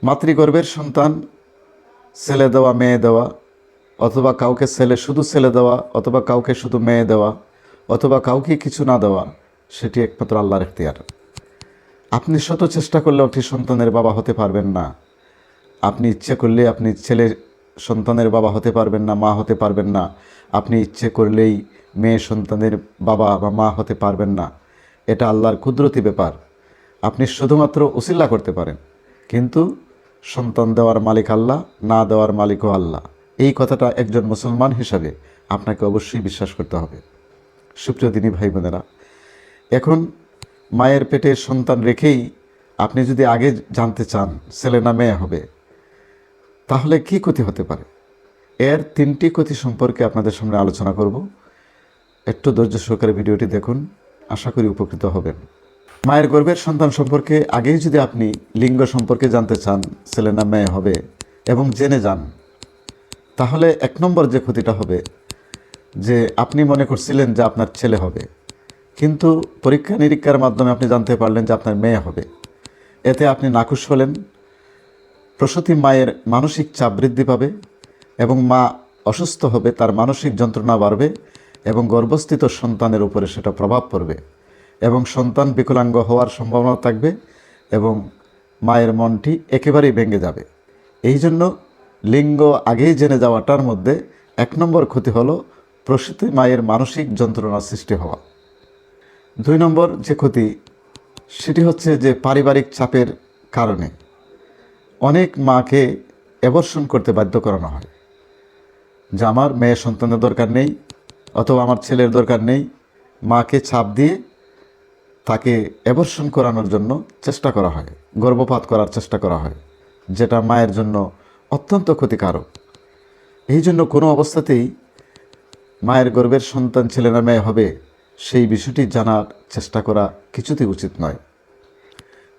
মাতৃগর্ভের সন্তান ছেলে দেওয়া মেয়ে দেওয়া, অথবা কাউকে শুধু ছেলে দেওয়া, অথবা কাউকে শুধু মেয়ে দেওয়া, অথবা কাউকে কিছু না দেওয়া, সেটি একমাত্র আল্লাহর এখতিয়ার। আপনি শত চেষ্টা করলেও একটি সন্তানের বাবা হতে পারবেন না। আপনি ইচ্ছে করলে আপনি ছেলে সন্তানের বাবা হতে পারবেন না, মা হতে পারবেন না। আপনি ইচ্ছে করলেই মেয়ে সন্তানের বাবা বা মা হতে পারবেন না। এটা আল্লাহর কুদরতি ব্যাপার। আপনি শুধুমাত্র উসিলা করতে পারেন, কিন্তু সন্তান দেওয়ার মালিক আল্লাহ, না দেওয়ার মালিকও আল্লাহ। এই কথাটা একজন মুসলমান হিসাবে আপনাকে অবশ্যই বিশ্বাস করতে হবে। সুপ্রিয় দিনী ভাই বোনেরা, এখন মায়ের পেটের সন্তান রেখেই আপনি যদি আগে জানতে চান ছেলে না মেয়ে হবে, তাহলে কি ক্ষতি হতে পারে? এর 3টি ক্ষতি সম্পর্কে আপনাদের সামনে আলোচনা করব। একটু ধৈর্য সহকারে ভিডিওটি দেখুন, আশা করি উপকৃত হবেন। মায়ের গর্ভের সন্তান সম্পর্কে আগেই যদি আপনি লিঙ্গ সম্পর্কে জানতে চান ছেলে না মেয়ে হবে এবং জেনে যান, তাহলে 1 নম্বর যে ক্ষতিটা হবে, যে আপনি মনে করছিলেন যে আপনার ছেলে হবে, কিন্তু পরীক্ষা নিরীক্ষার মাধ্যমে আপনি জানতে পারলেন যে আপনার মেয়ে হবে। এতে আপনি নাখুশ হলেন। প্রসূতি মায়ের মানসিক চাপ বৃদ্ধি পাবে এবং মা অসুস্থ হবে, তার মানসিক যন্ত্রণা বাড়বে এবং গর্ভস্থিত সন্তানের উপরে সেটা প্রভাব পড়বে এবং সন্তান বিকলাঙ্গ হওয়ার সম্ভাবনা থাকবে এবং মায়ের মনটি একেবারেই ভেঙে যাবে। এই জন্য লিঙ্গ আগেই জেনে যাওয়াটার মধ্যে 1 নম্বর ক্ষতি হলো প্রসূতি মায়ের মানসিক যন্ত্রণা সৃষ্টি হওয়া। 2 নম্বর যে ক্ষতি, সেটি হচ্ছে যে পারিবারিক চাপের কারণে অনেক মাকে অ্যাবর্শন করতে বাধ্য করানো হয়, যে আমার মেয়ে সন্তানের দরকার নেই অথবা আমার ছেলের দরকার নেই। মাকে চাপ দিয়ে তাকে অ্যাবর্শন করানোর জন্য চেষ্টা করা হয়, গর্ভপাত করার চেষ্টা করা হয়, যেটা মায়ের জন্য অত্যন্ত ক্ষতিকারক। এই জন্য কোনো অবস্থাতেই মায়ের গর্ভের সন্তান ছেলে না মেয়ে হবে সেই বিষয়টি জানার চেষ্টা করা কিছুতেই উচিত নয়।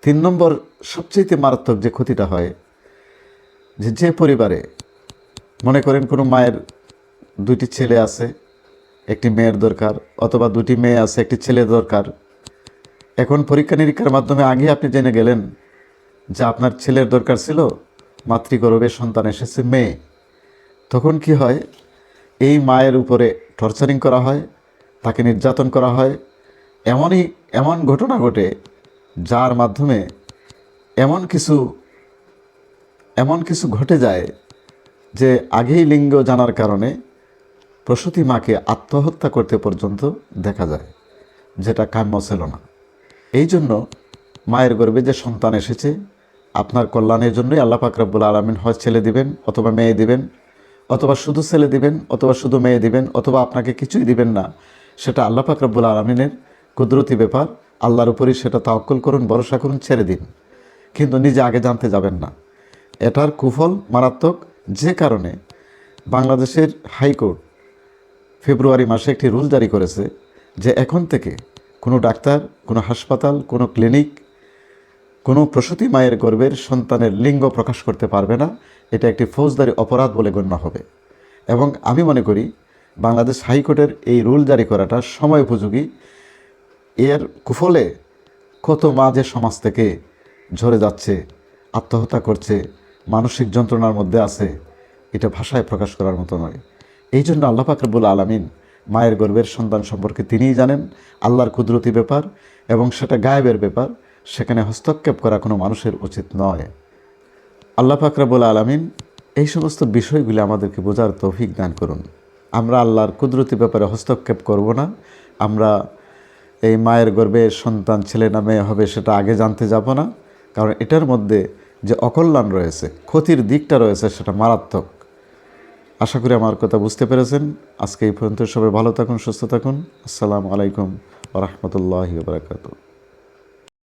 3 নম্বর সবচেয়ে মারাত্মক যে ক্ষতিটা হয়, যে পরিবারে মনে করেন কোনো মায়ের 2টি ছেলে আছে, একটি মেয়ের দরকার, অথবা 2টি মেয়ে আছে, একটি ছেলে দরকার। এখন পরীক্ষা নিরীক্ষার মাধ্যমে আগে আপনি জেনে গেলেন যে আপনার ছেলের দরকার ছিল, মাতৃগর্ভে সন্তান এসেছে মেয়ে। তখন কি হয়, এই মায়ের উপরে টর্চারিং করা হয়, তাকে নির্যাতন করা হয়। এমন ঘটনা ঘটে যার মাধ্যমে এমন কিছু ঘটে যায় যে আগেই লিঙ্গ জানার কারণে প্রসূতি মাকে আত্মহত্যা করতে পর্যন্ত দেখা যায়, যেটা কাম্য ছিল না। এই জন্য মায়ের গর্ভে যে সন্তান এসেছে আপনার কল্যাণের জন্যই আল্লাহ পাক রব্বুল আলামিন হয় ছেলে দিবেন অথবা মেয়ে দিবেন, অথবা শুধু ছেলে দিবেন অথবা শুধু মেয়ে দিবেন, অথবা আপনাকে কিছুই দিবেন না। সেটা আল্লাহ পাক রব্বুল আলামিনের কুদরতি ব্যাপার। আল্লাহর উপরই সেটা তাওয়াক্কুল করুন, ভরসা করুন, ছেড়ে দিন, কিন্তু নিজে আগে জানতে যাবেন না। এটার কুফল মারাত্মক। যে কারণে বাংলাদেশের হাইকোর্ট ফেব্রুয়ারি মাসে একটি রুল জারি করেছে যে এখন থেকে কোনো ডাক্তার, কোনো হাসপাতাল, কোনো ক্লিনিক কোনো প্রসূতি মায়ের গর্ভের সন্তানের লিঙ্গ প্রকাশ করতে পারবে না। এটা একটি ফৌজদারি অপরাধ বলে গণ্য হবে। এবং আমি মনে করি বাংলাদেশ হাইকোর্টের এই রুল জারি করাটা সময় উপযোগী। এর কুফলে কত মা যে সমাজ থেকে ঝরে যাচ্ছে, আত্মহত্যা করছে, মানসিক যন্ত্রণার মধ্যে আছে, এটা ভাষায় প্রকাশ করার মতো নয়। এই জন্য আল্লাহ পাক রব্বুল আলামিন মায়ের গর্ভের সন্তান সম্পর্কে তিনিই জানেন, আল্লাহর কুদরতি ব্যাপার এবং সেটা গায়েবের ব্যাপার। সেখানে হস্তক্ষেপ করা কোনো মানুষের উচিত নয়। আল্লাহ পাক রব্বুল আলামিন এই সমস্ত বিষয়গুলি আমাদেরকে বোঝার তৌফিক দান করুন। আমরা আল্লাহর কুদরতি ব্যাপারে হস্তক্ষেপ করব না। আমরা এই মায়ের গর্ভে সন্তান ছেলে না মেয়ে হবে সেটা আগে জানতে যাব না, কারণ এটার মধ্যে যে অকল্যাণ রয়েছে, ক্ষতির দিকটা রয়েছে, সেটা মারাত্মক। আশা করি আমার কথা বুঝতে পেরেছেন। আজকে এই পর্যন্ত। সবাই ভালো থাকুন, সুস্থ থাকুন। আসসালামু আলাইকুম ওয়া রাহমাতুল্লাহি ওয়া বারাকাতুহু।